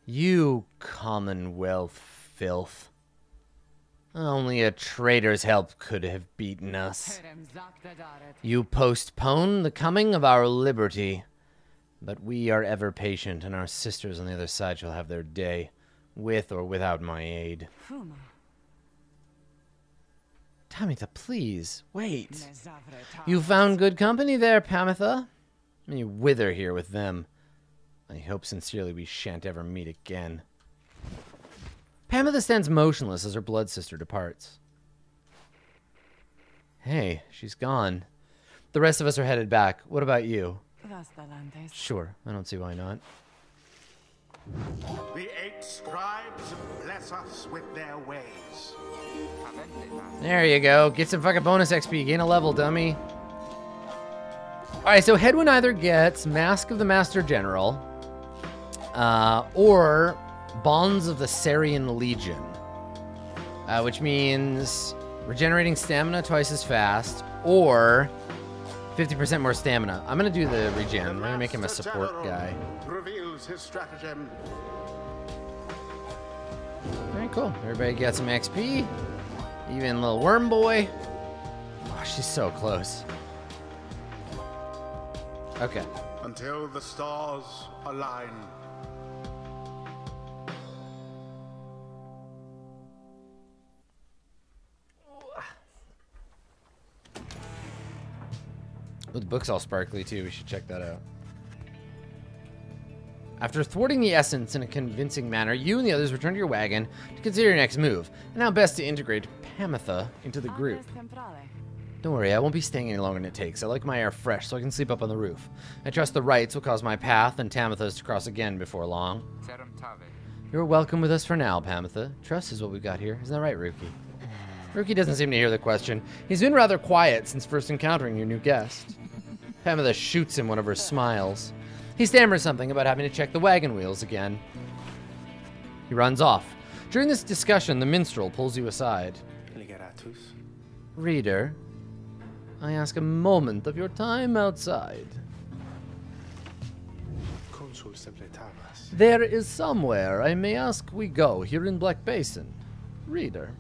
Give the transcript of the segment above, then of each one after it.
You Commonwealth filth. Only a traitor's help could have beaten us. You postpone the coming of our liberty. But we are ever patient, and our sisters on the other side shall have their day, with or without my aid. Tamitha, please, wait. You found good company there, Pamitha. You wither here with them. I hope sincerely we shan't ever meet again. Pamitha stands motionless as her blood sister departs. Hey, she's gone. The rest of us are headed back. What about you? Sure, I don't see why not. The 8 scribes bless us with their ways. There you go. Get some fucking bonus XP. Gain a level, dummy. Alright, so Hedwyn either gets Mask of the Master General, or Bonds of the Sarian Legion, which means regenerating stamina twice as fast, or 50% more stamina. I'm gonna do the regen. I'm gonna make him a support guy. Reveals his stratagem. Alright, cool. Everybody got some XP. Even little worm boy. Oh, she's so close. Okay. Until the stars align. Oh, the book's all sparkly too. We should check that out. After thwarting the essence in a convincing manner, you and the others return to your wagon to consider your next move, and how best to integrate Pamitha into the group. Don't worry, I won't be staying any longer than it takes. I like my air fresh, so I can sleep up on the roof. I trust the rites will cause my path and Tamitha's to cross again before long. You're welcome with us for now, Pamitha. Trust is what we've got here. Isn't that right, Ruki? Ruki doesn't seem to hear the question. He's been rather quiet since first encountering your new guest. Pamitha shoots him one of her smiles. He stammers something about having to check the wagon wheels again. He runs off. During this discussion, the minstrel pulls you aside. Reader, I ask a moment of your time outside. There is somewhere I may ask we go here in Black Basin. Reader,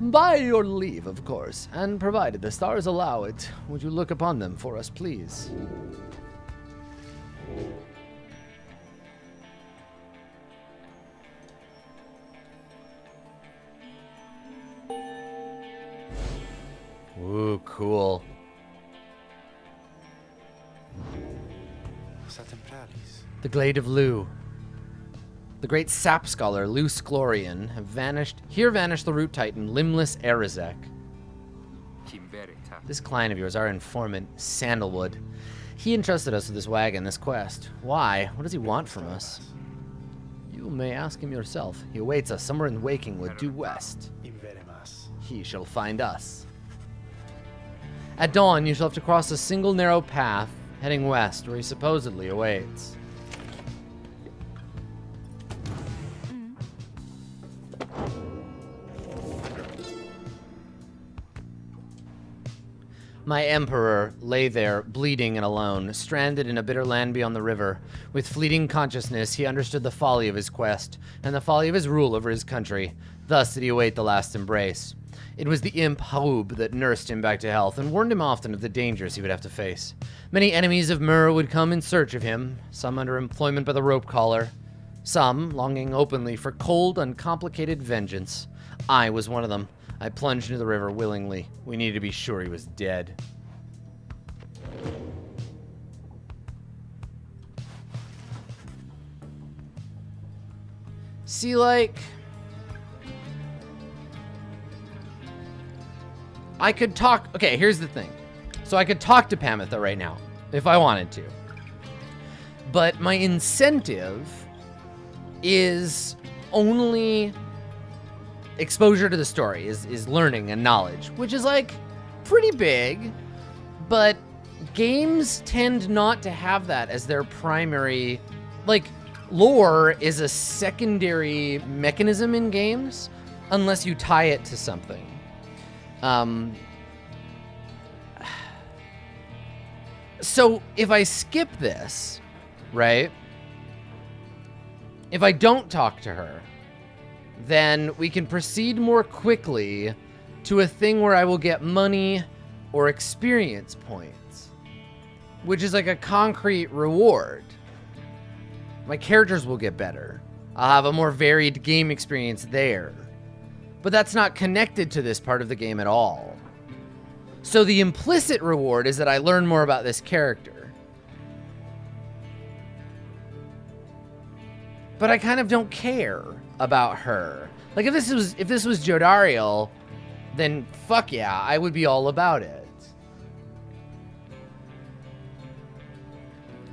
by your leave, of course, and provided the stars allow it, would you look upon them for us, please? Ooh, cool. The Glade of Lu. The great sap scholar Lu Sklorian have vanished. Here vanished the root titan, limbless Erizek. This client of yours, our informant, Sandalwood. He entrusted us with this wagon, this quest. Why? What does he want from us? You may ask him yourself. He awaits us somewhere in Wakingwood, due west. He shall find us. At dawn, you shall have to cross a single narrow path heading west, where he supposedly awaits. My emperor lay there, bleeding and alone, stranded in a bitter land beyond the river. With fleeting consciousness, he understood the folly of his quest, and the folly of his rule over his country. Thus did he await the last embrace. It was the imp Haub that nursed him back to health, and warned him often of the dangers he would have to face. Many enemies of Mur would come in search of him, some under employment by the rope collar, some longing openly for cold, uncomplicated vengeance. I was one of them. I plunged into the river willingly. We needed to be sure he was dead. See, like, I could talk. Okay, here's the thing. So I could talk to Pamitha right now if I wanted to. But my incentive is only exposure to the story, is learning and knowledge, which is like pretty big, but games tend not to have that as their primary. Like, lore is a secondary mechanism in games unless you tie it to something. So if I skip this, right, If I don't talk to her, then we can proceed more quickly to a thing where I will get money or experience points, which is like a concrete reward. My characters will get better. I'll have a more varied game experience there. But that's not connected to this part of the game at all. So the implicit reward is that I learn more about this character. But I kind of don't care about her. Like if this was Jodariel, then fuck yeah, I would be all about it.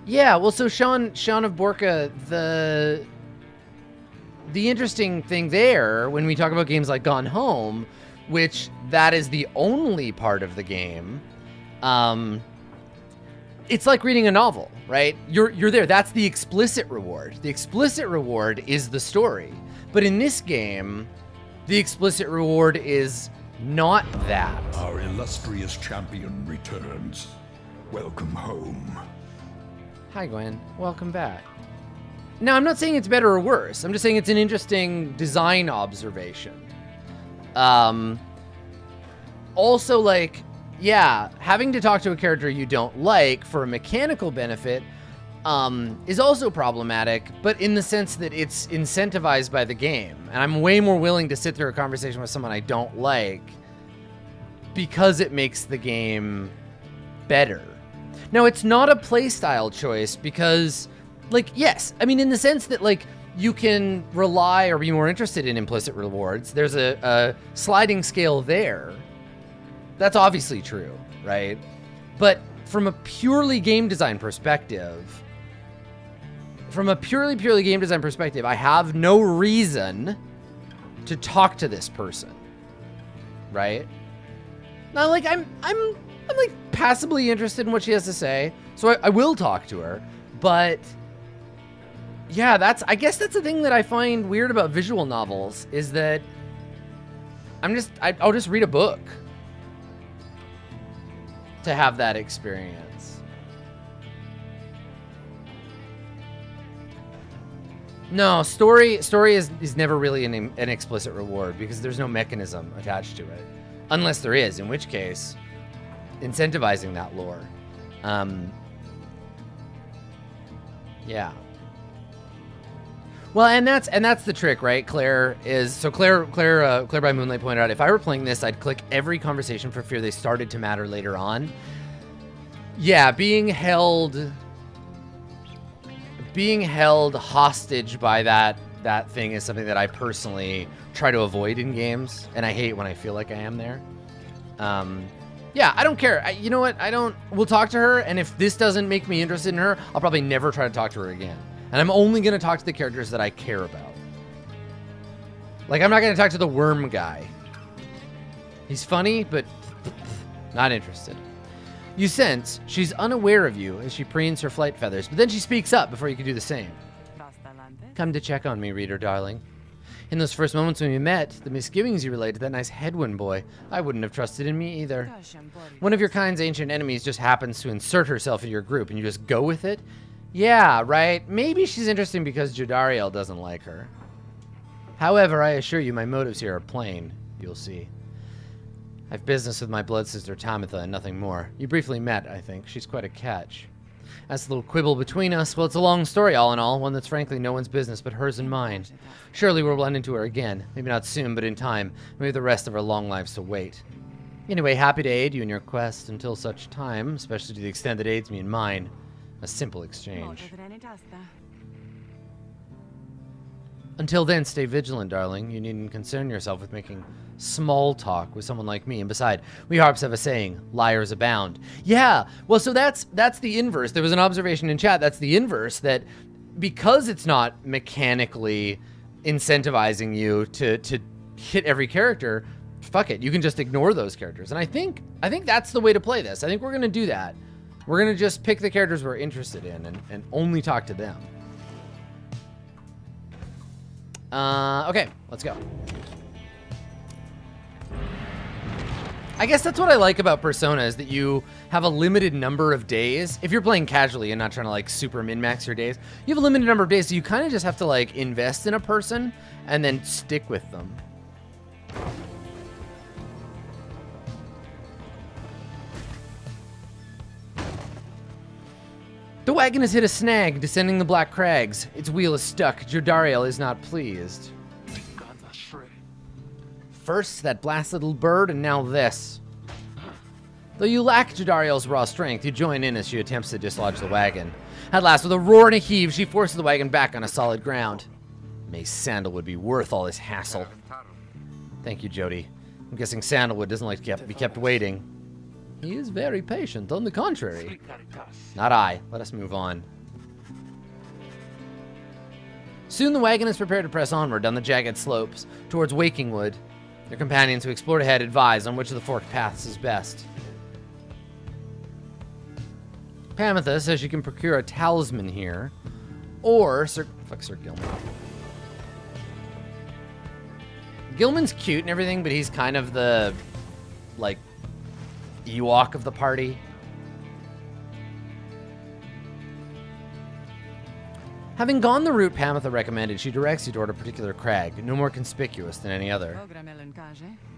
Yeah, well, so Sean of Borca, the interesting thing there, when we talk about games like Gone Home, which that is the only part of the game, it's like reading a novel, right? You're there. That's the explicit reward. The explicit reward is the story. But in this game, the explicit reward is not that. Our illustrious champion returns. Welcome home. Hi, Gwen. Welcome back. Now, I'm not saying it's better or worse. I'm just saying it's an interesting design observation. Also, like, yeah, having to talk to a character you don't like for a mechanical benefit is also problematic, but in the sense that it's incentivized by the game. And I'm way more willing to sit through a conversation with someone I don't like because it makes the game better. Now, it's not a playstyle choice because, like, yes, I mean, in the sense that, like, you can rely or be more interested in implicit rewards. There's a sliding scale there. That's obviously true, right? But from a purely game design perspective, I have no reason to talk to this person, right? Now, like, I'm like passively interested in what she has to say, so I will talk to her, but yeah, I guess that's the thing that I find weird about visual novels is that I'll just read a book to have that experience. No, story is never really an explicit reward because there's no mechanism attached to it, unless there is, in which case incentivizing that lore. Yeah. Well, and that's the trick, right? Claire by Moonlight pointed out, if I were playing this, I'd click every conversation for fear they started to matter later on. Yeah, being held hostage by that thing is something that I personally try to avoid in games, and I hate when I feel like I am there. Yeah, I don't care. You know what? We'll talk to her, and if this doesn't make me interested in her, I'll probably never try to talk to her again. And I'm only going to talk to the characters that I care about. Like, I'm not going to talk to the worm guy. He's funny, but not interested. You sense she's unaware of you as she preens her flight feathers, but then she speaks up before you can do the same. Come to check on me, reader darling. In those first moments when we met, the misgivings you relayed to that nice Headwind boy, I wouldn't have trusted in me either. One of your kind's ancient enemies just happens to insert herself in your group and you just go with it? Yeah, right. Maybe she's interesting because Jodariel doesn't like her. However, I assure you my motives here are plain. You'll see. I've business with my blood sister Tamitha and nothing more. You briefly met, I think. She's quite a catch. As the little quibble between us, well, it's a long story all in all, one that's frankly no one's business but hers and mine. Surely we'll run into her again. Maybe not soon, but in time. Maybe the rest of our long lives to wait. Anyway, happy to aid you in your quest until such time, especially to the extent that aids me in mine. A simple exchange. Until then, stay vigilant, darling. You needn't concern yourself with making small talk with someone like me. And beside, we harps have a saying, liars abound. Yeah, well, so that's the inverse. There was an observation in chat, that's the inverse, that because it's not mechanically incentivizing you to hit every character, fuck it, you can just ignore those characters. And I think that's the way to play this. I think we're going to do that. We're going to just pick the characters we're interested in and only talk to them. Okay, let's go. I guess that's what I like about Persona is that you have a limited number of days. If you're playing casually and not trying to like super min-max your days, you have a limited number of days, so you kind of just have to like invest in a person and then stick with them. The wagon has hit a snag descending the Black Crags. Its wheel is stuck. Jodariel is not pleased. First, that blasted little bird, and now this. Though you lack Jodariel's raw strength, you join in as she attempts to dislodge the wagon. At last, with a roar and a heave, she forces the wagon back on a solid ground. May Sandalwood be worth all this hassle. Thank you, Jody. I'm guessing Sandalwood doesn't like to be kept waiting. He is very patient, on the contrary. Not I. Let us move on. Soon the wagon is prepared to press onward down the jagged slopes towards Wakingwood. Their companions who explored ahead advise on which of the forked paths is best. Pamitha says you can procure a talisman here, or Sir Gilman. Gilman's cute and everything, but he's kind of the, like, Ewok of the party. Having gone the route Pamitha recommended, she directs you toward a particular crag, no more conspicuous than any other.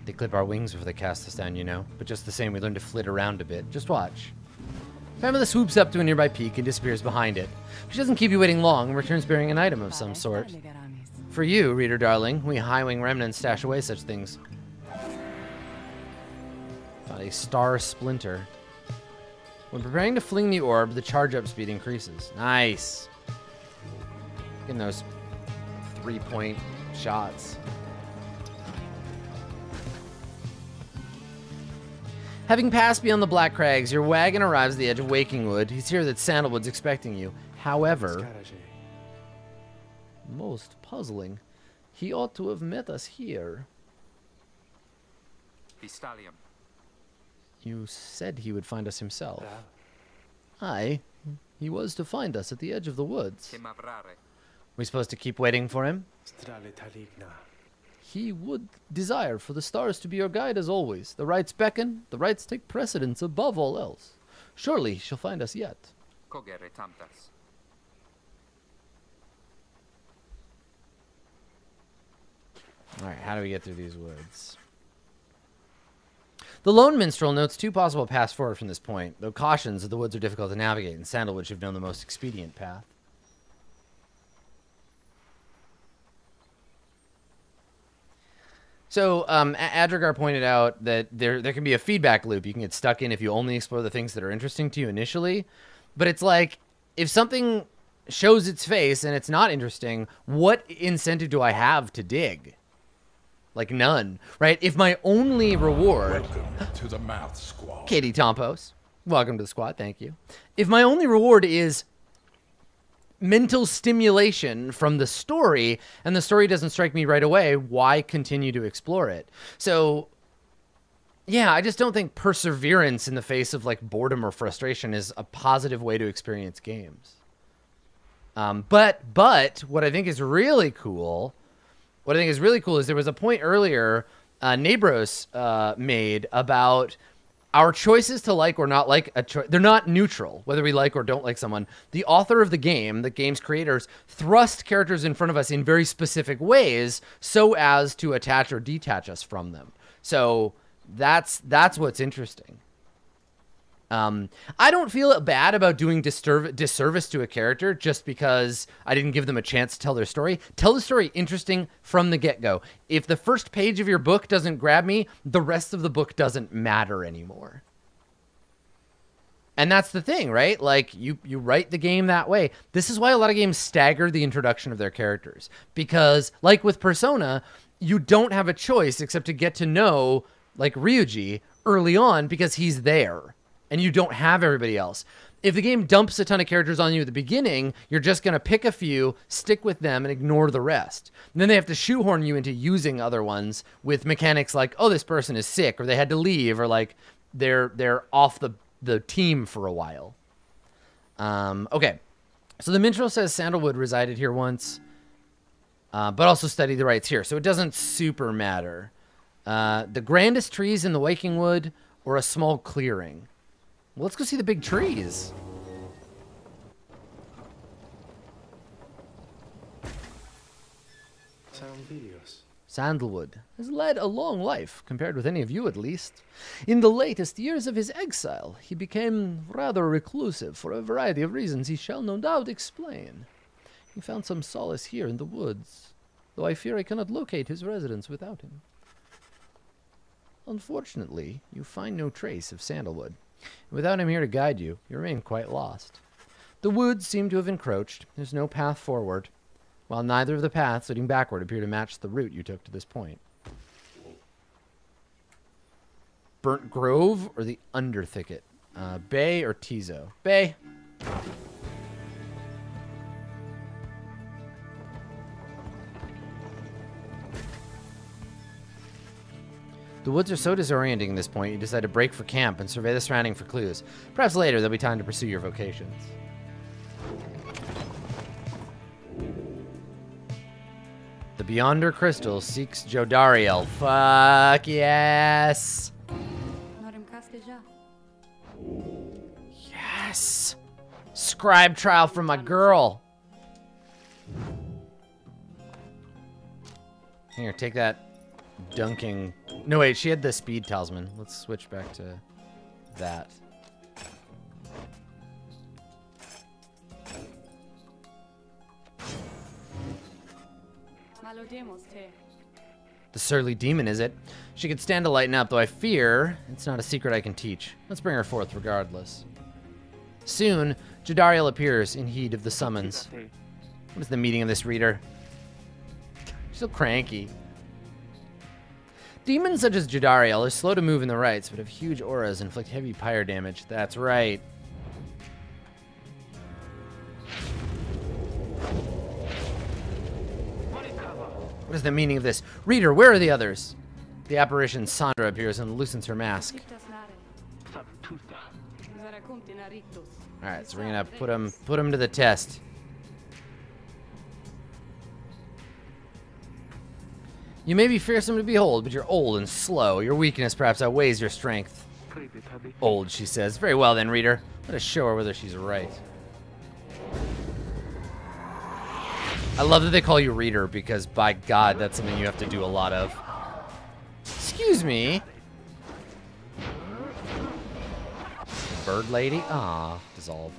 They clip our wings before they cast us down, you know, but just the same, we learn to flit around a bit. Just watch. Pamitha swoops up to a nearby peak and disappears behind it. She doesn't keep you waiting long and returns bearing an item of some sort. For you, reader darling, we high-wing remnants stash away such things. Found a star splinter. When preparing to fling the orb, the charge-up speed increases. Nice. Getting those 3-point shots. Having passed beyond the Black Crags, your wagon arrives at the edge of Wakingwood. It's here that Sandalwood's expecting you. However, most puzzling, he ought to have met us here. You said he would find us himself. Aye, he was to find us at the edge of the woods. We supposed to keep waiting for him? He would desire for the stars to be your guide as always. The rights beckon, the rights take precedence above all else. Surely she'll find us yet. Alright, how do we get through these woods? The lone minstrel notes 2 possible paths forward from this point, though cautions that the woods are difficult to navigate, and Sandalwood should have known the most expedient path. So, Adrigar pointed out that there can be a feedback loop you can get stuck in if you only explore the things that are interesting to you initially. But it's like, if something shows its face and it's not interesting, what incentive do I have to dig? Like, none, right? If my only reward... Welcome to the Math Squad. Katie Tompos, welcome to the squad, thank you. If my only reward is mental stimulation from the story, and the story doesn't strike me right away, why continue to explore it? So, yeah, I just don't think perseverance in the face of, like, boredom or frustration is a positive way to experience games. But what I think is really cool... is there was a point earlier Nabros made about our choices to like or not like a choice. They're not neutral, whether we like or don't like someone. The author of the game, the game's creators, thrust characters in front of us in very specific ways so as to attach or detach us from them. So that's what's interesting. I don't feel bad about doing disservice to a character just because I didn't give them a chance to tell their story. Tell the story interesting from the get-go. If the first page of your book doesn't grab me, the rest of the book doesn't matter anymore. And that's the thing, right? Like, you write the game that way. This is why a lot of games stagger the introduction of their characters. Because, like with Persona, you don't have a choice except to get to know, like, Ryuji early on because he's there. And you don't have everybody else. If the game dumps a ton of characters on you at the beginning, you're just going to pick a few, stick with them, and ignore the rest. And then they have to shoehorn you into using other ones with mechanics like, oh, this person is sick, or they had to leave, or like they're off the team for a while. Okay. So the minstrel says Sandalwood resided here once, but also studied the rites here. So it doesn't super matter. The grandest trees in the Waking Wood or a small clearing? Well, let's go see the big trees. Sandalwood has led a long life, compared with any of you at least. In the latest years of his exile, he became rather reclusive for a variety of reasons he shall no doubt explain. He found some solace here in the woods, though I fear I cannot locate his residence without him. Unfortunately, you find no trace of Sandalwood. Without him here to guide you, you remain quite lost. The woods seem to have encroached. There's no path forward, while neither of the paths leading backward appear to match the route you took to this point. Burnt Grove or the Underthicket? Bay or Tizo? Bay. The woods are so disorienting at this point, you decide to break for camp and survey the surrounding for clues. Perhaps later there'll be time to pursue your vocations. The Beyonder Crystal seeks Jodariel. Fuck yes! Yes! Scribe trial for my girl! Here, take that dunking... No, wait, she had the speed talisman. Let's switch back to that. The surly demon, is it? She could stand to lighten up, though I fear it's not a secret I can teach. Let's bring her forth regardless. Soon, Jodariel appears in heed of the summons. What is the meaning of this, reader? She's so cranky. Demons such as Jodariel are slow to move in the rites, but have huge auras and inflict heavy pyre damage. That's right. What is the meaning of this? Reader, where are the others? The apparition Sandra appears and loosens her mask. Alright, so we're gonna put him to the test. You may be fearsome to behold, but you're old and slow. Your weakness perhaps outweighs your strength. Old, she says. Very well then, reader. Let us show her whether she's right. I love that they call you reader because, by God, that's something you have to do a lot of. Excuse me. Bird lady? Ah, dissolved.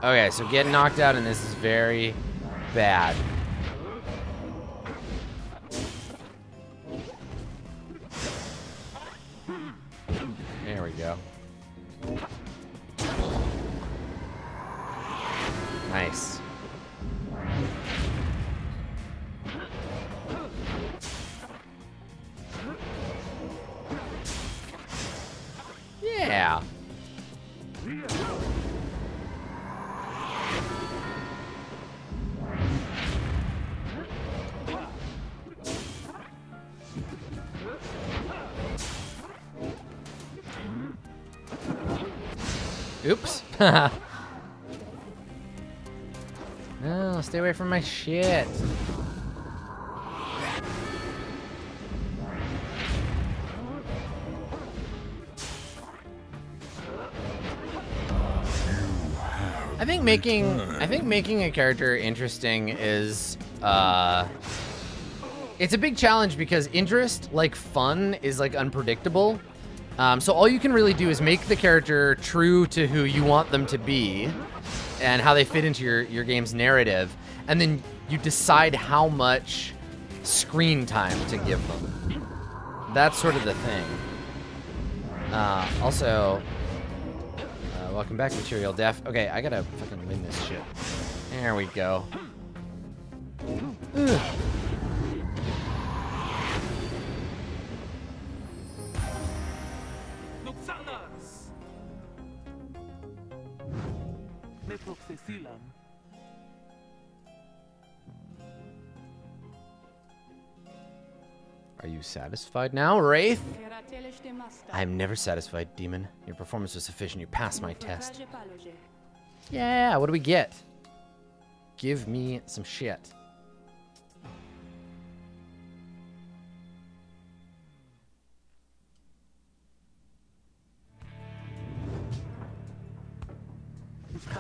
Okay, so getting knocked out in this is very bad. There we go. Nice. Yeah. Oops. No, stay away from my shit. I think making a character interesting is it's a big challenge because interest, like fun, is like unpredictable. So all you can really do is make the character true to who you want them to be and how they fit into your game's narrative, and then you decide how much screen time to give them. That's sort of the thing. Also, welcome back, Material Def. Okay, I gotta fucking win this shit. There we go. Ugh. Are you satisfied now, Wraith? I am never satisfied, demon. Your performance was sufficient. You passed my test. Yeah, what do we get? give me some shit.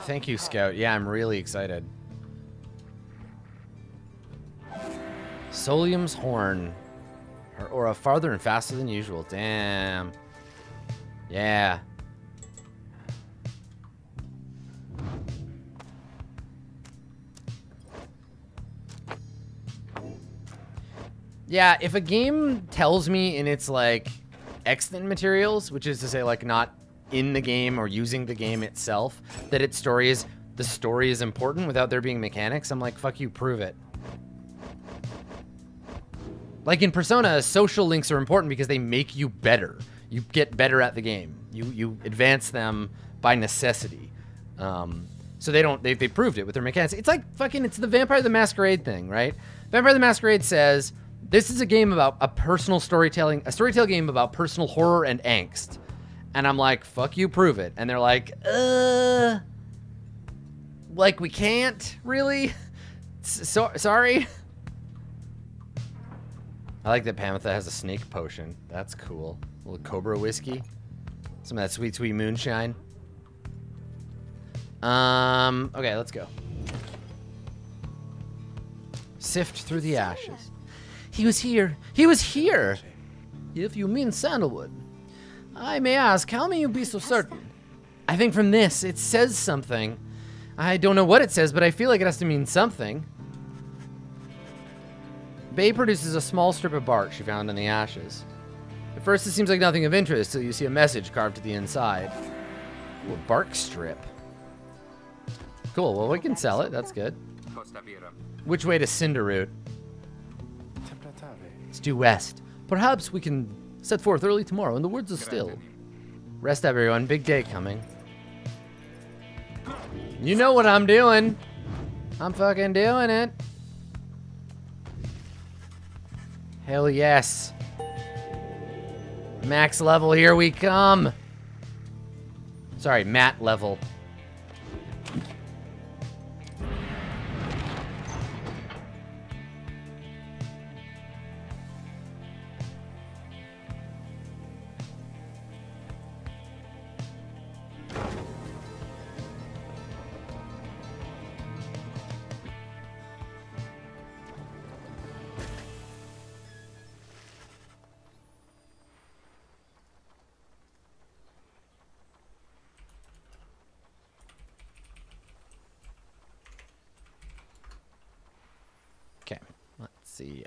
Thank you, Scout. Yeah, I'm really excited. Solium's Horn. Her aura farther and faster than usual. Damn. Yeah. Yeah, if a game tells me in its, like, extant materials, which is to say, like, not in the game or using the game itself, that its story is, the story is important without there being mechanics, I'm like, fuck you, prove it. Like in Persona, social links are important because they make you better. You get better at the game. You advance them by necessity. So they proved it with their mechanics. It's like fucking, it's the Vampire the Masquerade thing, right? Vampire the Masquerade says, this is a game about a personal storytelling, a storytelling game about personal horror and angst. And I'm like, fuck you, prove it. And they're like, like we can't, really? Sorry? I like that Pamitha has a snake potion. That's cool. A little Cobra whiskey. Some of that sweet, sweet moonshine. Okay, let's go. Sift through the ashes. He was here. He was here! If you mean sandalwood. I may ask, how may you be so certain? I think from this, it says something. I don't know what it says, but I feel like it has to mean something. Bay produces a small strip of bark she found in the ashes. At first, it seems like nothing of interest till you see a message carved to the inside. Ooh, a bark strip. Cool, well, we can sell it. That's good. Which way to Cinderroot? It's due west. Perhaps we can set forth early tomorrow and the woods are still. Rest up, everyone. Big day coming. You know what I'm doing. I'm fucking doing it. Hell yes. Max level, here we come. Sorry, mat level.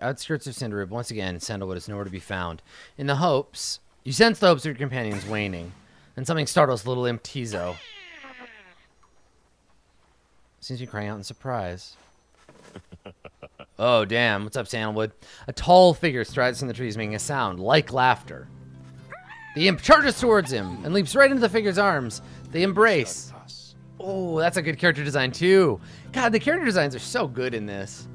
Outskirts of Cinderwood. Once again, Sandalwood is nowhere to be found. In the hopes, you sense the hopes of your companions waning, and something startles little imp Tizo. Seems to be crying out in surprise. Oh, damn. What's up, Sandalwood? A tall figure strides from the trees, making a sound like laughter. The imp charges towards him and leaps right into the figure's arms. They embrace. Oh, that's a good character design, too. God, the character designs are so good in this.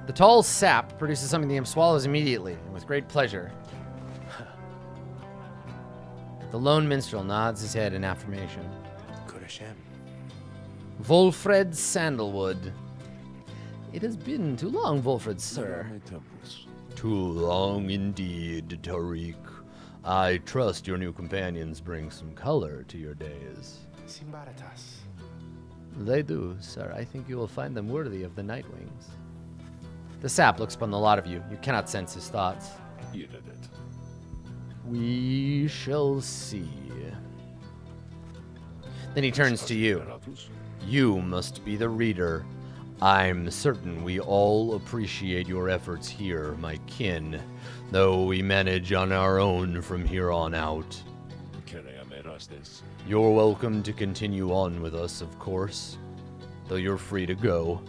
The tall sap produces something the imp swallows immediately, and with great pleasure. The lone minstrel nods his head in affirmation. Volfred Sandalwood. It has been too long, Volfred, sir. Too long indeed, Tariq. I trust your new companions bring some color to your days. They do, sir. I think you will find them worthy of the Nightwings. The sap looks upon the lot of you. You cannot sense his thoughts. You did it. We shall see. Then he turns to you. You must be the reader. I'm certain we all appreciate your efforts here, my kin, though we manage on our own from here on out. You're welcome to continue on with us, of course, though you're free to go.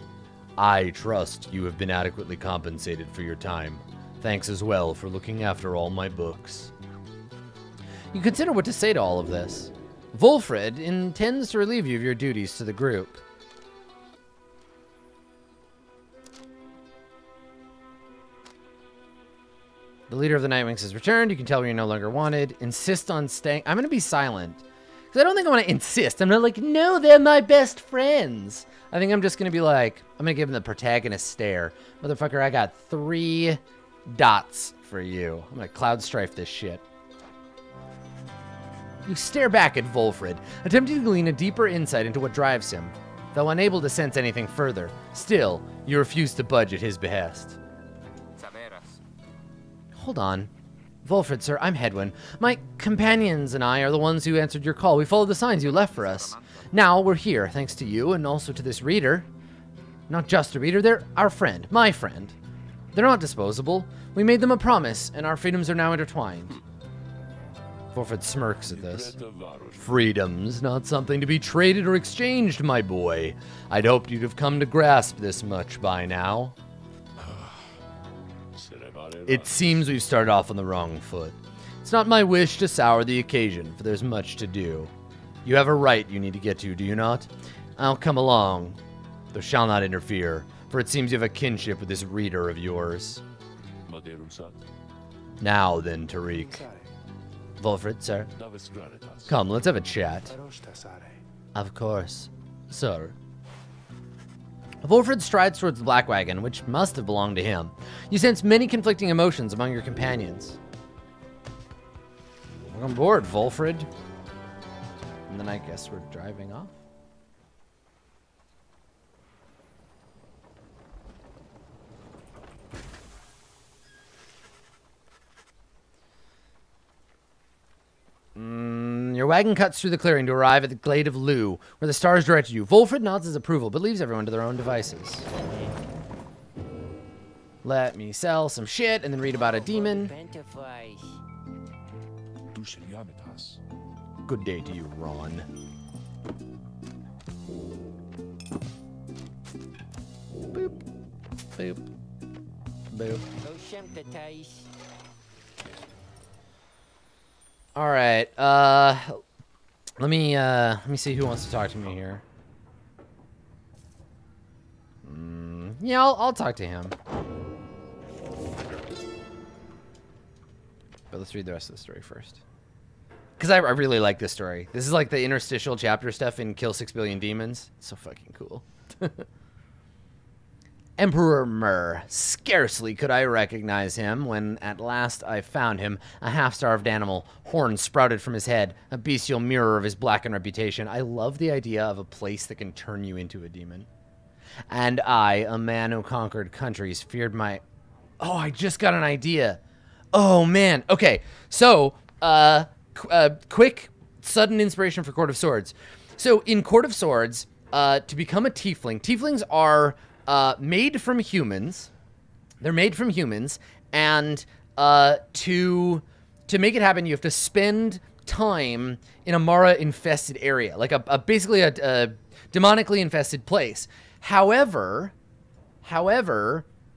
I trust you have been adequately compensated for your time. Thanks as well for looking after all my books. You consider what to say to all of this. Volfred intends to relieve you of your duties to the group. The leader of the Nightwings has returned. You can tell you're no longer wanted. Insist on staying. I'm going to be silent Because I don't think I want to insist. I'm not like, no, they're my best friends. I think I'm just going to be like, I'm going to give him the protagonist stare. Motherfucker, I got 3 dots for you. I'm going to cloud strife this shit. You stare back at Volfred, attempting to glean a deeper insight into what drives him. Though unable to sense anything further, still, you refuse to budge at his behest. Hold on. Volfred, sir, I'm Hedwyn. My companions and I are the ones who answered your call. We followed the signs you left for us. Now we're here, thanks to you and also to this reader. Not just a reader, they're our friend, my friend. They're not disposable. We made them a promise, and our freedoms are now intertwined. Volfred smirks at this. Freedom's not something to be traded or exchanged, my boy. I'd hoped you'd have come to grasp this much by now. It seems we've started off on the wrong foot. It's not my wish to sour the occasion, for there's much to do. You have a right you need to get to, do you not? I'll come along, though shall not interfere, for it seems you have a kinship with this reader of yours. Now then, Tariq. Volfred, sir. Come, let's have a chat. Of course, sir. Volfred strides towards the black wagon, which must have belonged to him. You sense many conflicting emotions among your companions. Welcome aboard, Volfred. And then I guess we're driving off. Your wagon cuts through the clearing to arrive at the glade of Lugh, where the stars direct you. Volfred nods his approval, but leaves everyone to their own devices. Let me sell some shit and then read about a demon. Good day to you, Ron. Boop. Boop. Boop. All right. Let me see who wants to talk to me here. Yeah, I'll talk to him. But let's read the rest of the story first. Because I really like this story. This is like the interstitial chapter stuff in Kill 6 Billion Demons. It's so fucking cool. Emperor Myrrh. Scarcely could I recognize him when at last I found him, a half-starved animal, horns sprouted from his head, a bestial mirror of his blackened reputation. I love the idea of a place that can turn you into a demon. And I, a man who conquered countries, feared my... Oh, I just got an idea. Oh, man. Okay, so, quick, sudden inspiration for Court of Swords. So, in Court of Swords, to become a tiefling, tieflings are... made from humans. They're made from humans, and to make it happen, you have to spend time in a Mara-infested area, like basically a demonically infested place. However,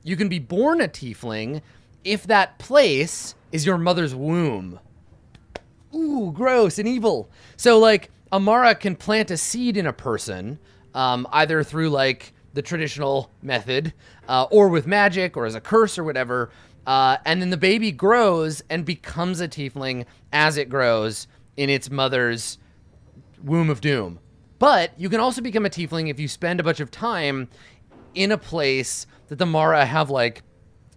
you can be born a tiefling if that place is your mother's womb. Ooh, gross and evil. So, like, a Mara can plant a seed in a person, either through, like, the traditional method, or with magic, or as a curse or whatever, and then the baby grows and becomes a tiefling as it grows in its mother's womb of doom. But you can also become a tiefling if you spend a bunch of time in a place that the Mara have, like,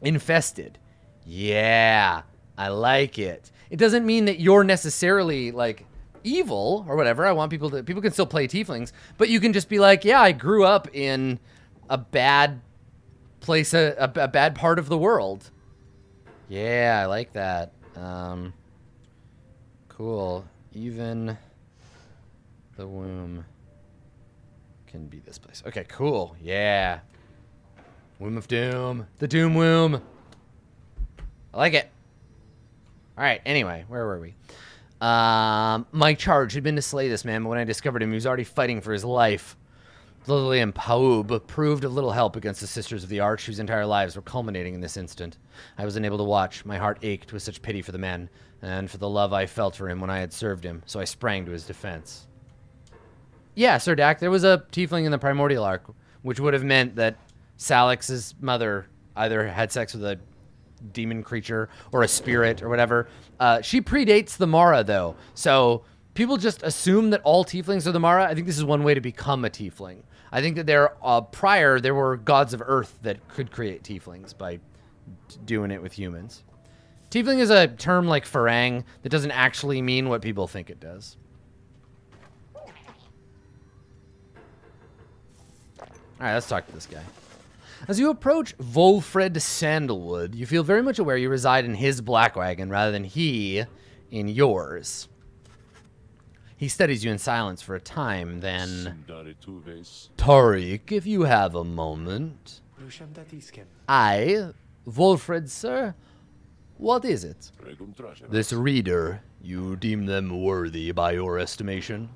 infested. Yeah, I like it. It doesn't mean that you're necessarily, like, evil or whatever. I want people can still play tieflings, but you can just be like, yeah, I grew up in a bad place, a bad part of the world. Yeah, I like that. Cool. Even the womb can be this place. Okay, cool. Yeah. Womb of Doom. The Doom Womb. I like it. All right, anyway, where were we? My charge had been to slay this man, but when I discovered him, he was already fighting for his life. Lily and Paub proved of little help against the Sisters of the Arch, whose entire lives were culminating in this instant. I was unable to watch. My heart ached with such pity for the men, and for the love I felt for him when I had served him, so I sprang to his defense. Yeah, Sir Dak, there was a tiefling in the Primordial Arc, which would have meant that Salix's mother either had sex with a demon creature or a spirit or whatever. She predates the Mara, though, so people just assume that all tieflings are the Mara. I think this is one way to become a tiefling. I think that prior, there were gods of earth that could create tieflings by doing it with humans. Tiefling is a term like Farang that doesn't actually mean what people think it does. Alright, let's talk to this guy. As you approach Volfred Sandalwood, you feel very much aware you reside in his black wagon rather than he in yours. He studies you in silence for a time, then... Tariq, if you have a moment. I, Volfred, sir? What is it? This reader, you deem them worthy by your estimation?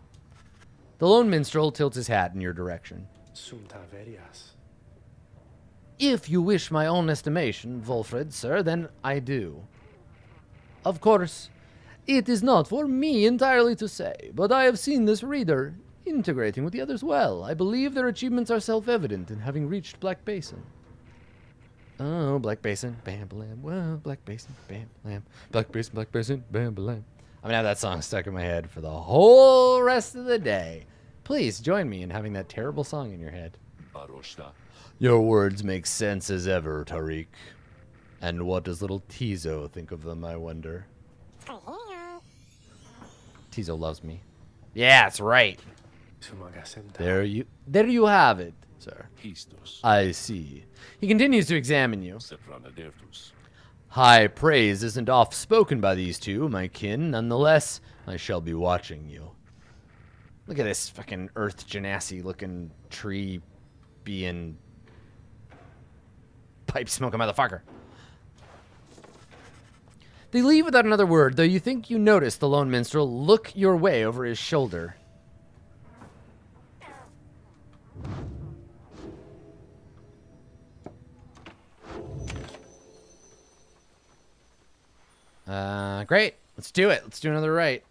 The lone minstrel tilts his hat in your direction. If you wish my own estimation, Volfred, sir, then I do. Of course, it is not for me entirely to say, but I have seen this reader integrating with the others well. I believe their achievements are self-evident in having reached Black Basin. Oh, Black Basin, bam, bam, whoa, Black Basin, bam, bam, Black Basin, bam, bam. I'm gonna have that song stuck in my head for the whole rest of the day. Please join me in having that terrible song in your head. Your words make sense as ever, Tariq. And what does little Tizo think of them, I wonder? Tizo loves me. Yeah, that's right. There you have it, sir. I see. He continues to examine you. High praise isn't oft spoken by these two, my kin. Nonetheless, I shall be watching you. Look at this fucking Earth Genasi looking tree being pipe smoking motherfucker. They leave without another word, though you think you notice the lone minstrel look your way over his shoulder. Great. Let's do it. Let's do another rite.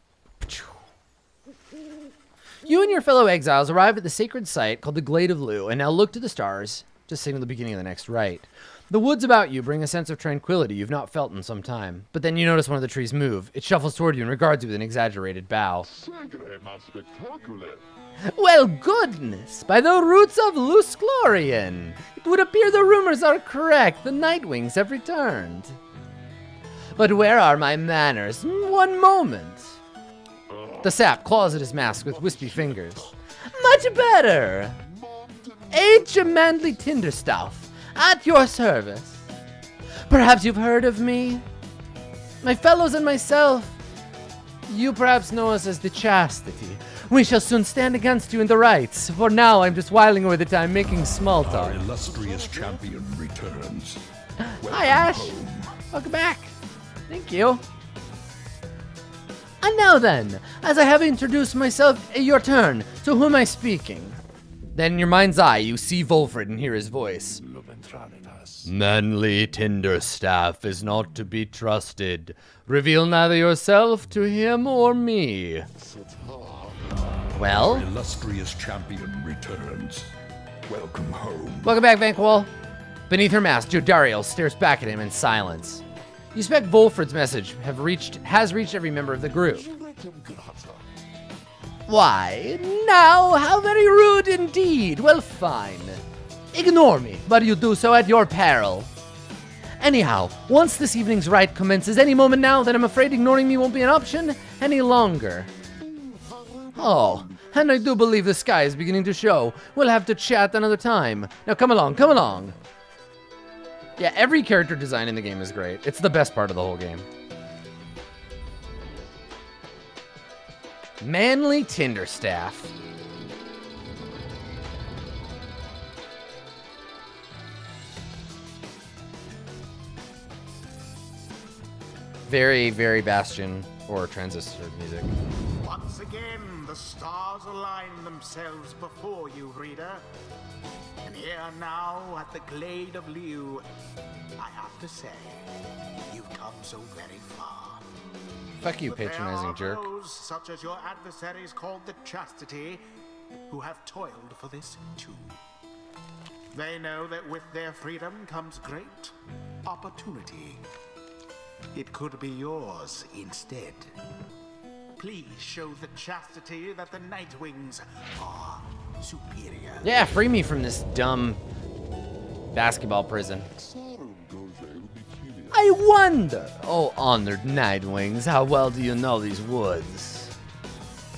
You and your fellow exiles arrive at the sacred site called the Glade of Lu, and now look to the stars to signal the beginning of the next rite. The woods about you bring a sense of tranquility you've not felt in some time, but then you notice one of the trees move. It shuffles toward you and regards you with an exaggerated bow. Well, goodness! By the roots of Lusclorian! It would appear the rumors are correct. The Nightwings have returned. But where are my manners? One moment. The sap claws at his mask with wispy fingers. Much better! H. Manly Tinderstaff, at your service. Perhaps you've heard of me? My fellows and myself. You perhaps know us as the Chastity. We shall soon stand against you in the rites. For now, I'm just whiling away the time making small talk. Our illustrious champion returns. Hi, Ash. Home. Welcome back. Thank you. And now then, as I have introduced myself, your turn. To whom am I speaking? Then in your mind's eye, you see Volfred and hear his voice. Manly Tinderstaff is not to be trusted. Reveal neither yourself to him or me. Well? Our illustrious champion returns. Welcome home. Welcome back, Vanquil. Beneath her mask, Jodariel stares back at him in silence. You suspect Volfred's message has reached every member of the group. Why, now, how very rude indeed. Well, fine. Ignore me, but you do so at your peril. Anyhow, once this evening's rite commences any moment now, then I'm afraid ignoring me won't be an option any longer. Oh, and I do believe the sky is beginning to show. We'll have to chat another time. Now come along, come along. Yeah, every character design in the game is great. It's the best part of the whole game. Manly Tinderstaff. Very, very Bastion or Transistor music. Once again, the stars align themselves before you, reader. And here now at the Glade of Liu, I have to say, you've come so very far. Fuck you, But patronizing there are jerk. those, such as your adversaries called the Chastity, who have toiled for this too. They know that with their freedom comes great opportunity. It could be yours instead. Please show the chastity that the Nightwings are superior. Yeah, free me from this dumb basketball prison. I wonder, oh honored Nightwings, how well do you know these woods?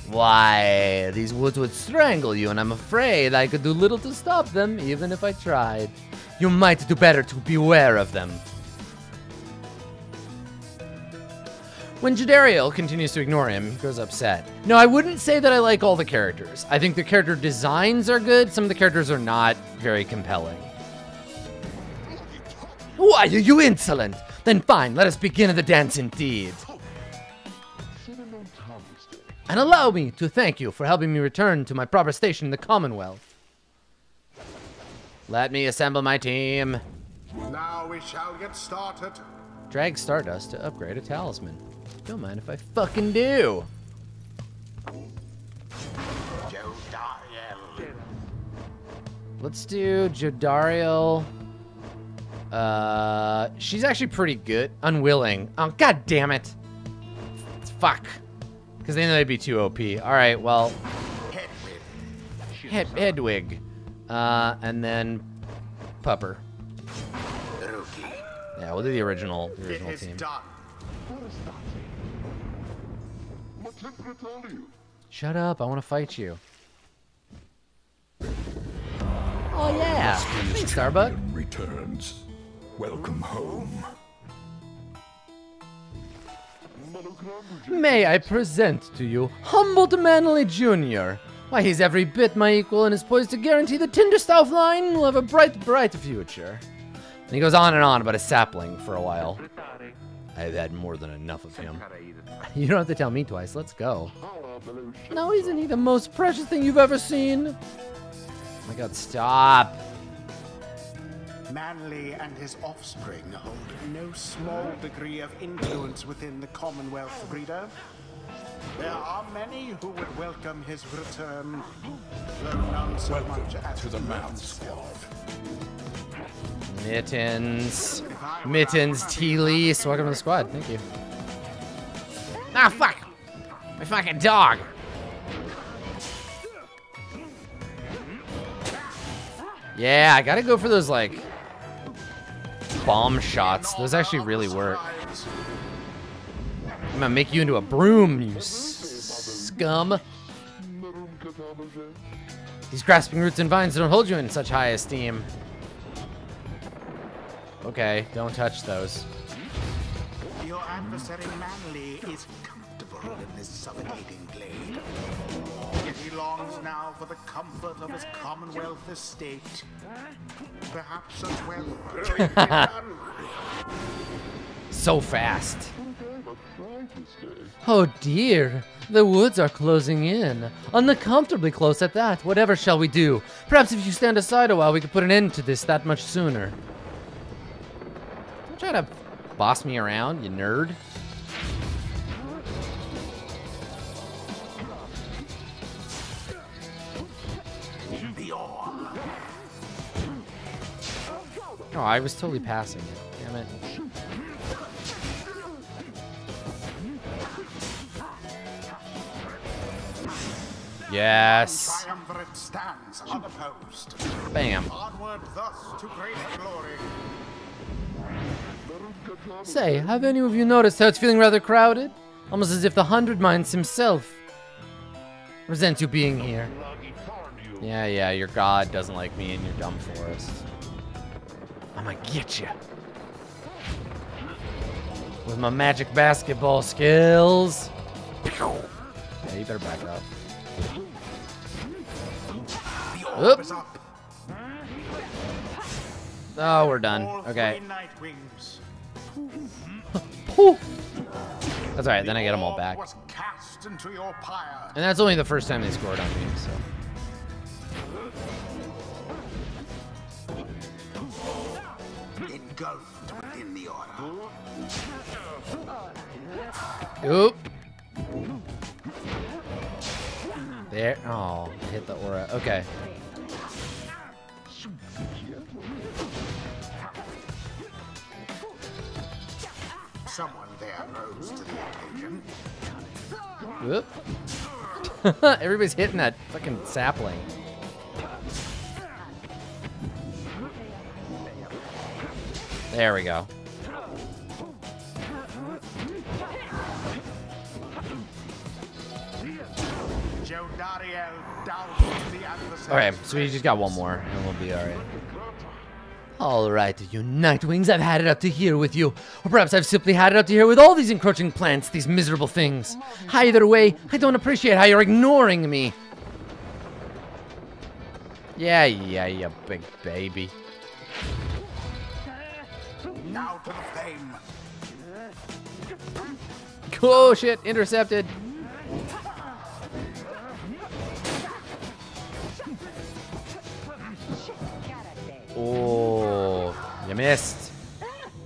Why, these woods would strangle you, and I'm afraid I could do little to stop them, even if I tried. You might do better to beware of them. When Jadariel continues to ignore him, he grows upset. No, I wouldn't say that I like all the characters. I think the character designs are good. Some of the characters are not very compelling. Why are you insolent? Then fine, let us begin the dance indeed. And allow me to thank you for helping me return to my proper station in the Commonwealth. Let me assemble my team. Now we shall get started. Drag Stardust to upgrade a talisman. Don't mind if I fucking do. Jodariel. Let's do Jodariel. She's actually pretty good. Unwilling. Oh, god damn it. Fuck. Because they know they'd be too OP. Alright, well. Hedwig. And then Pupper. Yeah, we'll do the original team. Done. Shut up, I want to fight you. Oh yeah. Thanks, Starbuck. Returns. Welcome home. May I present to you Humboldt Manley Jr. Why, he's every bit my equal and is poised to guarantee the Tinderstaff line will have a bright, bright future. And he goes on and on about a sapling for a while. I've had more than enough of him. You don't have to tell me twice, let's go. Now isn't he the most precious thing you've ever seen? Oh my god, stop. Manly and his offspring hold no small degree of influence within the Commonwealth, Reader. There are many who would welcome his return, though none so much as To the Mouth Squad. Mittens. Mittens, T-Lease. Welcome to the squad. Thank you. Ah, fuck. My fucking dog. Yeah, I gotta go for those, like, bomb shots. Those actually really work. I'm gonna make you into a broom, you scum. These grasping roots and vines don't hold you in such high esteem. Okay, don't touch those. your adversary Manly is comfortable in this suffocating glade. Yet he longs now for the comfort of his Commonwealth estate. Perhaps such wealth will be done. So fast. Oh dear, the woods are closing in. Uncomfortably close at that. Whatever shall we do? Perhaps if you stand aside a while, we could put an end to this that much sooner. Don't try to boss me around, you nerd. Oh, I was totally passing it. Damn it. Yes. Triumvirate stands unopposed. Bam. Onward thus to greater glory. Say, have any of you noticed how it's feeling rather crowded? Almost as if the 100 Minds himself resents you being here. Yeah, your god doesn't like me in your dumb forest. I'm gonna get you. With my magic basketball skills. Yeah, you better back up. Oop. Oh, we're done. Okay. That's alright, then I get them all back. And that's only the first time they scored on me, so. Engulfed within the order. Oop. There. Oh, I hit the aura. Okay. Someone there rose to the occasion. Whoop. Everybody's hitting that fucking sapling. There we go. Okay, so we just got one more, and we'll be alright. Alright, you Nightwings, I've had it up to here with you. Or perhaps I've simply had it up to here with all these encroaching plants, these miserable things. Either way, I don't appreciate how you're ignoring me. Yeah, you big baby. Now to the flame. Oh shit, intercepted. Oh, you missed.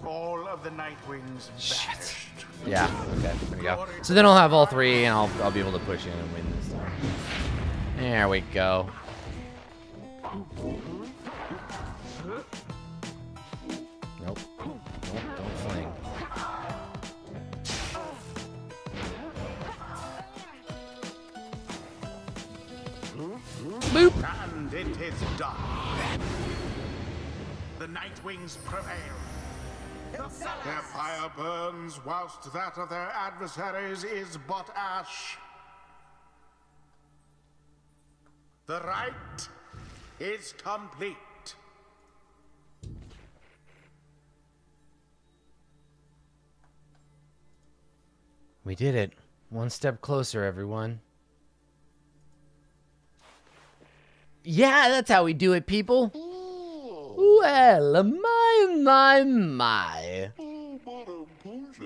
All of the Nightwings vanished. Yeah, okay, there we go. So then I'll have all three, and I'll be able to push in and win this time. There we go. Nope. Nope, don't fling. Boop. And it is done. The Nightwings prevail. Their fire burns whilst that of their adversaries is but ash. The right is complete. We did it. One step closer, everyone. Yeah, that's how we do it, people. Well, my.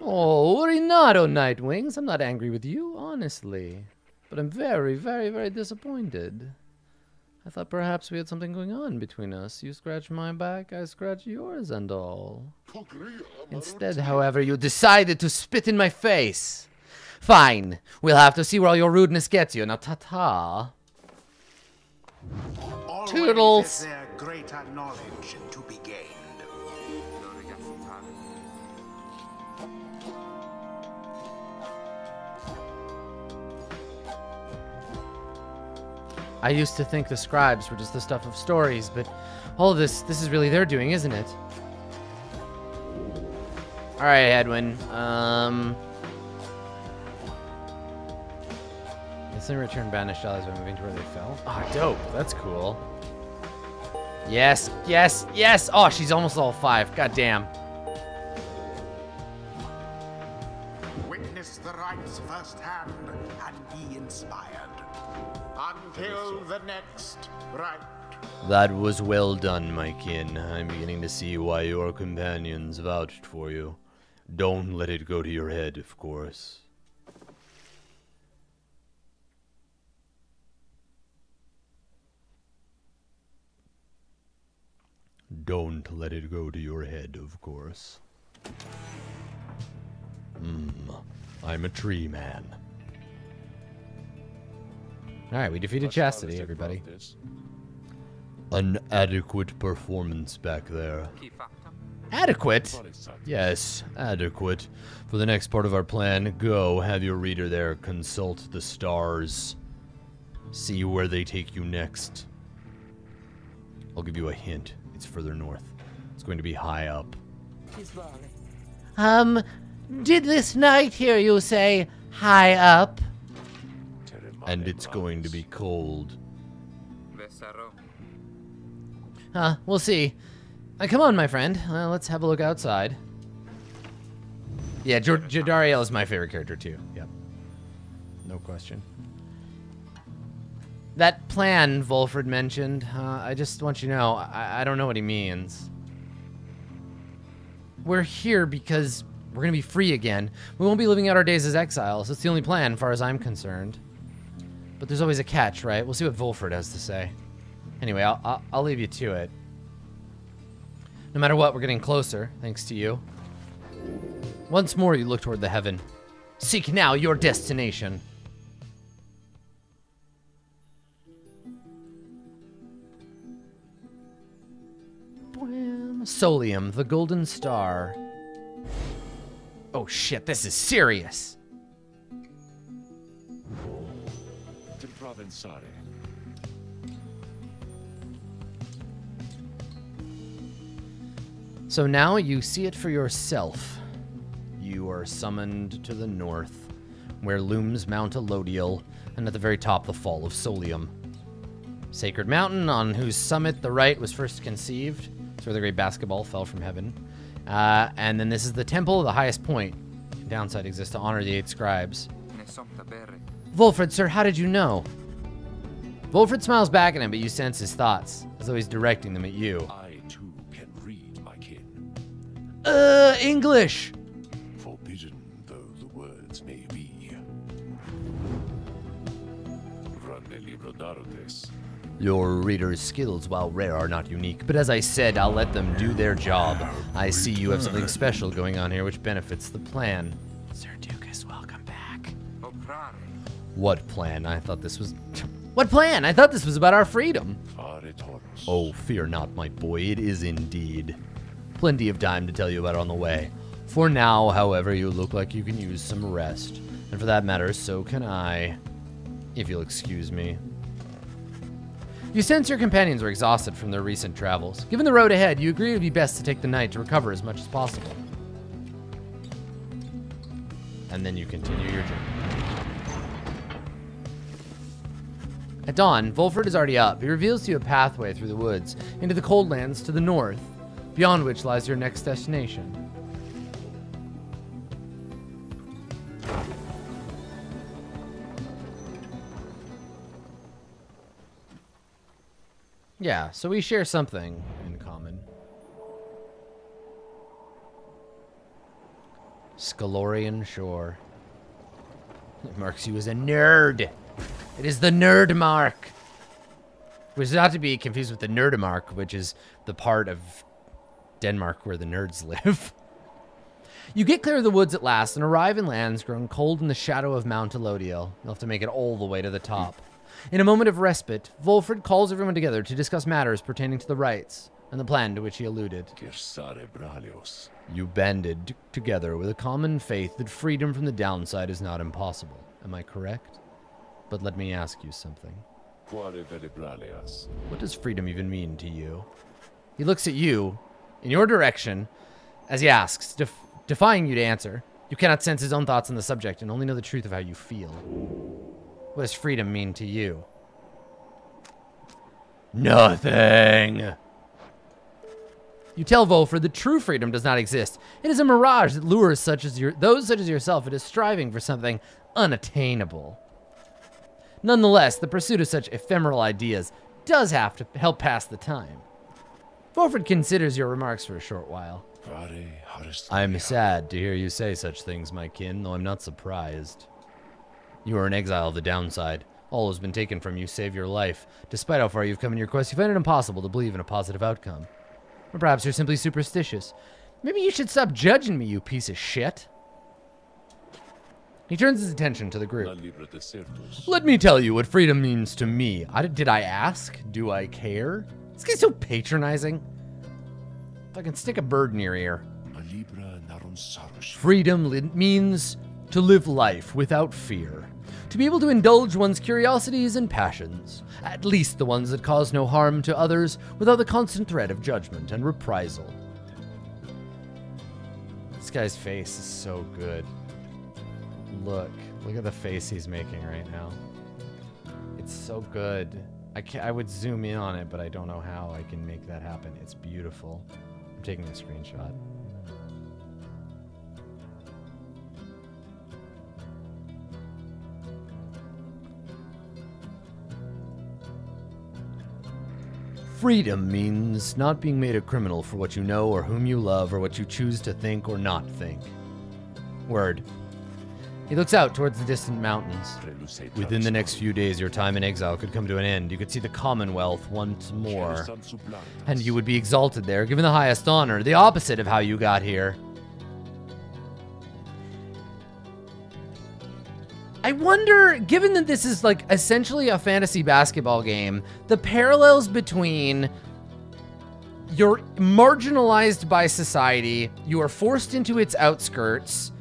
Oh, worry not, oh Nightwings. I'm not angry with you, honestly. But I'm very, very, very disappointed. I thought perhaps we had something going on between us. You scratch my back, I scratch yours and all. Instead, however, you decided to spit in my face. Fine. We'll have to see where all your rudeness gets you. Now, ta-ta. Toodles. Is there greater knowledge to be gained? I used to think the scribes were just the stuff of stories, but all of this is really their doing, isn't it? Alright, Edwin. Instantly return banished allies by moving to where they fell. Oh, dope. That's cool. Yes, yes, yes! Oh, she's almost level 5. God damn. Witness the rites firsthand and be inspired. Until the next rite. That was well done, my kin. I'm beginning to see why your companions vouched for you. Don't let it go to your head, of course. Don't let it go to your head, of course. I'm a tree man. Alright, we defeated Chastity, everybody. An adequate performance back there. Adequate? Yes, adequate. For the next part of our plan, go, have your reader there consult the stars. See where they take you next. I'll give you a hint. It's further north. It's going to be high up. Did this knight hear you say high up? And it's going to be cold. We'll see. Come on, my friend. Let's have a look outside. Yeah, Jodariel is my favorite character, too. Yep. No question. That plan Volfred mentioned, I just want you to know, I don't know what he means. We're here because we're going to be free again. We won't be living out our days as exiles. That's the only plan, as far as I'm concerned. But there's always a catch, right? We'll see what Volfred has to say. Anyway, I'll leave you to it. No matter what, we're getting closer, thanks to you. Once more, you look toward the heaven. Seek now your destination. Solium, the golden star. Oh shit, this is serious. pensare. So now you see it for yourself. You are summoned to the north, where looms Mount Elodiel, and at the very top the Fall of Solium. Sacred mountain, on whose summit the rite was first conceived. It's where the great basketball fell from heaven. And then this is the temple of the highest point. Downside exists to honor the 8 scribes. Wolfred, sir, how did you know? Wolfred smiles back at him, but you sense his thoughts, as though he's directing them at you. I too can read, my kin. English! Forbidden though the words may be. Grande libro d'artes. Your reader's skills, while rare, are not unique, but as I said, I'll let them do their job. I see you have something special going on here which benefits the plan. Sir Dukas, welcome back. What plan? I thought this was... What plan? I thought this was about our freedom. Oh, fear not, my boy. It is indeed. Plenty of time to tell you about it on the way. For now, however, you look like you can use some rest. And for that matter, so can I. If you'll excuse me. You sense your companions are exhausted from their recent travels. Given the road ahead, you agree it would be best to take the night to recover as much as possible. And then you continue your journey. At dawn, Wolfred is already up. He reveals to you a pathway through the woods into the cold lands to the north, beyond which lies your next destination. Yeah, so we share something in common. Scalorian Shore. It marks you as a nerd. It is the nerd mark. Which is not to be confused with the Nerdemark, which is the part of Denmark where the nerds live. You get clear of the woods at last and arrive in lands grown cold in the shadow of Mount Elodiel. You'll have to make it all the way to the top. In a moment of respite, Wolfred calls everyone together to discuss matters pertaining to the rites and the plan to which he alluded. You banded together with a common faith that freedom from the downside is not impossible. Am I correct? But let me ask you something. What does freedom even mean to you? He looks at you, in your direction, as he asks, defying you to answer. You cannot sense his own thoughts on the subject and only know the truth of how you feel. What does freedom mean to you? Nothing! You tell Wolfred that true freedom does not exist. It is a mirage that lures those such as yourself into striving for something unattainable. Nonetheless, the pursuit of such ephemeral ideas does have to help pass the time. Wolfred considers your remarks for a short while. I am sad to hear you say such things, my kin, though I'm not surprised. You are an exile of the downside. All has been taken from you save your life. Despite how far you've come in your quest, you find it impossible to believe in a positive outcome. Or perhaps you're simply superstitious. Maybe you should stop judging me, you piece of shit. He turns his attention to the group. Let me tell you what freedom means to me. Did I ask? Do I care? This guy's so patronizing. If I can stick a bird in your ear. Freedom means to live life without fear. To be able to indulge one's curiosities and passions. At least the ones that cause no harm to others without the constant threat of judgment and reprisal. This guy's face is so good. Look at the face he's making right now. It's so good. I would zoom in on it, but I don't know how I can make that happen. It's beautiful. I'm taking a screenshot. Freedom means not being made a criminal for what you know or whom you love or what you choose to think or not think. Word. He looks out towards the distant mountains. Within the next few days, your time in exile could come to an end. You could see the Commonwealth once more. And you would be exalted there, given the highest honor, the opposite of how you got here. I wonder, given that this is like essentially a fantasy basketball game, the parallels between you're marginalized by society, you are forced into its outskirts,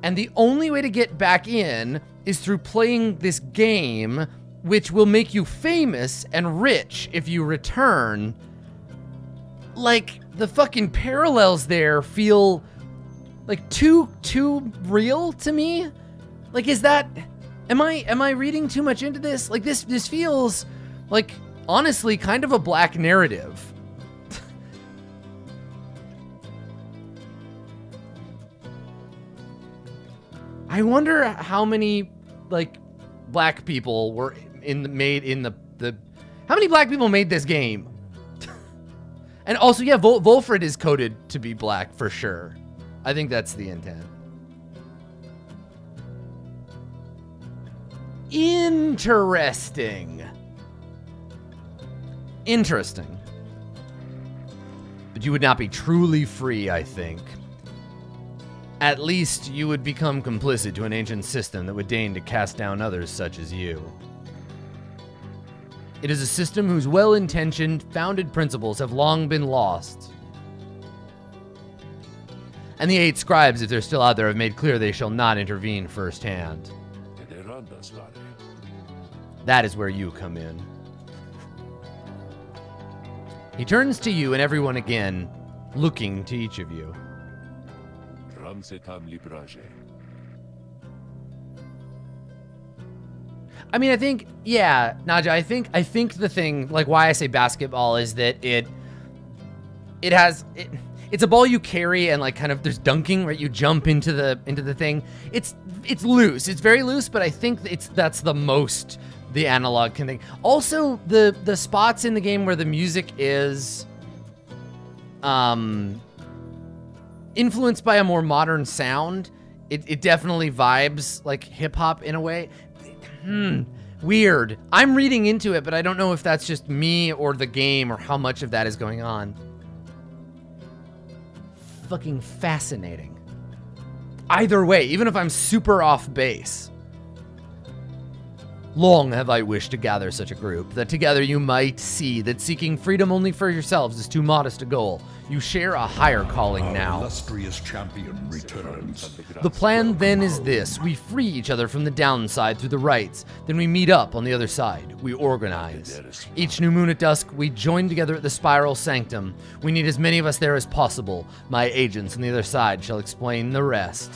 and the only way to get back in is through playing this game which will make you famous and rich if you return. Like, the fucking parallels there feel like too real to me. Like, is that, am I reading too much into this? Like, this feels like, honestly, kind of a black narrative. I wonder how many, like, black people were how many black people made this game? And also, yeah, Volfred is coded to be black for sure. I think that's the intent. Interesting. Interesting. But you would not be truly free, I think. At least you would become complicit to an ancient system that would deign to cast down others such as you. It is a system whose well-intentioned, founded principles have long been lost. And the 8 scribes, if they're still out there, have made clear they shall not intervene firsthand. That is where you come in. He turns to you and everyone again, looking to each of you. I mean, I think, yeah, Naja, I think the thing, like why I say basketball is that it's a ball you carry and like kind of there's dunking, right? You jump into the thing. It's loose. It's very loose, but I think that's the most the analog can think. Also, the spots in the game where the music is influenced by a more modern sound, it definitely vibes like hip hop in a way. Weird. I'm reading into it, but I don't know if that's just me or the game or how much of that is going on. Fucking fascinating. Either way, even if I'm super off base. Long have I wished to gather such a group, that together you might see that seeking freedom only for yourselves is too modest a goal. You share a higher calling now. Our illustrious champion returns. The plan then is this. We free each other from the downside through the rights. Then we meet up on the other side. We organize. Each new moon at dusk, we join together at the Spiral Sanctum. We need as many of us there as possible. My agents on the other side shall explain the rest.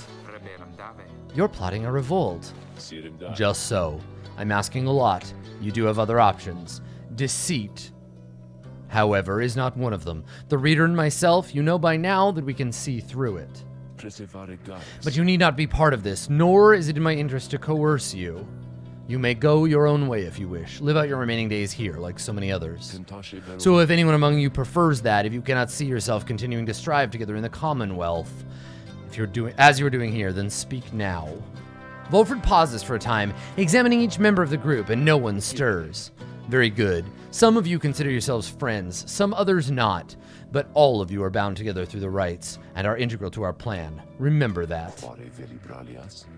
You're plotting a revolt. Just so. I'm asking a lot. You do have other options. Deceit, however, is not one of them. The reader and myself, you know by now that we can see through it. But you need not be part of this, nor is it in my interest to coerce you. You may go your own way if you wish. Live out your remaining days here, like so many others. So if anyone among you prefers that, if you cannot see yourself continuing to strive together in the Commonwealth, if you're doing as you're doing here, then speak now. Volfred pauses for a time, examining each member of the group, and no one stirs. Very good. Some of you consider yourselves friends, some others not, but all of you are bound together through the rights and are integral to our plan. Remember that.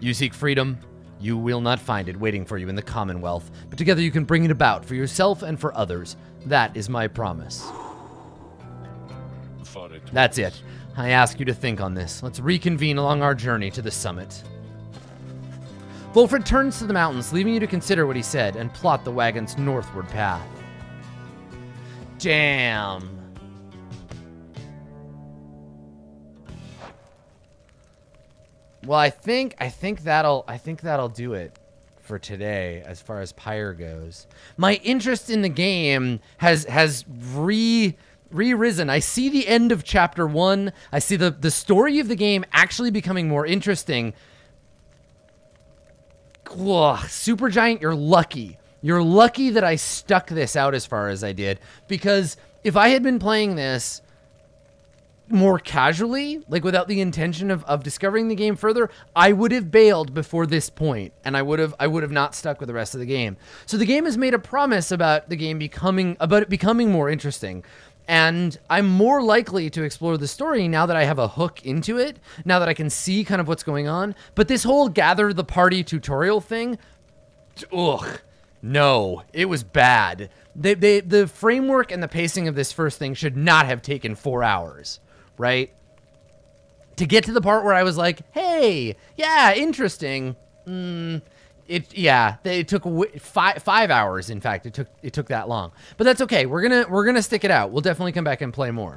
You seek freedom? You will not find it waiting for you in the Commonwealth, but together you can bring it about for yourself and for others. That is my promise. That's it. I ask you to think on this. Let's reconvene along our journey to the summit. Volfred turns to the mountains, leaving you to consider what he said and plot the wagon's northward path. Damn. Well, I think that'll do it for today as far as Pyre goes. My interest in the game has re-risen. I see the end of chapter 1. I see the story of the game actually becoming more interesting. Ugh, Supergiant, you're lucky. You're lucky that I stuck this out as far as I did, because if I had been playing this more casually, like without the intention of discovering the game further, I would have bailed before this point, and I would have not stuck with the rest of the game. So the game has made a promise about the game becoming more interesting. And I'm more likely to explore the story now that I have a hook into it, now that I can see kind of what's going on. But this whole gather the party tutorial thing, ugh, no, it was bad. The framework and the pacing of this first thing should not have taken 4 hours, right? To get to the part where I was like, hey, yeah, interesting. Yeah, it took 5 hours. In fact, it took that long. But that's okay. We're gonna stick it out. We'll definitely come back and play more.